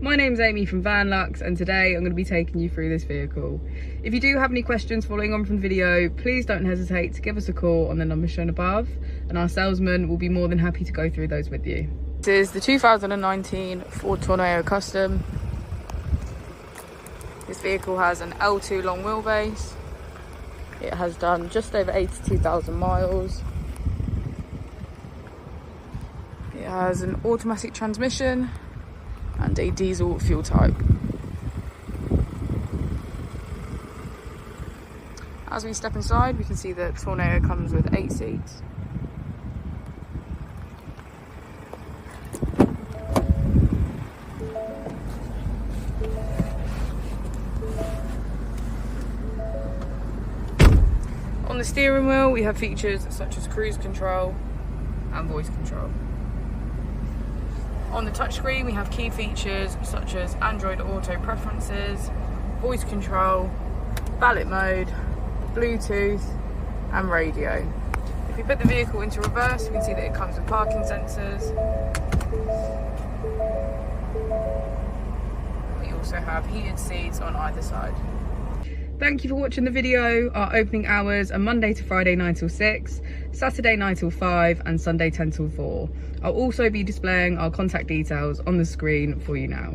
My name's Amy from Vanlux, and today I'm going to be taking you through this vehicle. If you do have any questions following on from the video, please don't hesitate to give us a call on the number shown above, and our salesman will be more than happy to go through those with you. This is the 2019 Ford Tornado Custom. This vehicle has an L2 long wheelbase. It has done just over 82,000 miles. It has an automatic transmission and a diesel fuel type. As we step inside, we can see that Tornado comes with 8 seats. On the steering wheel, we have features such as cruise control and voice control. On the touchscreen, we have key features such as Android Auto preferences, voice control, ballot mode, Bluetooth and radio. If we put the vehicle into reverse, we can see that it comes with parking sensors. We also have heated seats on either side. Thank you for watching the video. Our opening hours are Monday to Friday 9 till 6, Saturday 9 till 5 and Sunday 10 till 4. I'll also be displaying our contact details on the screen for you now.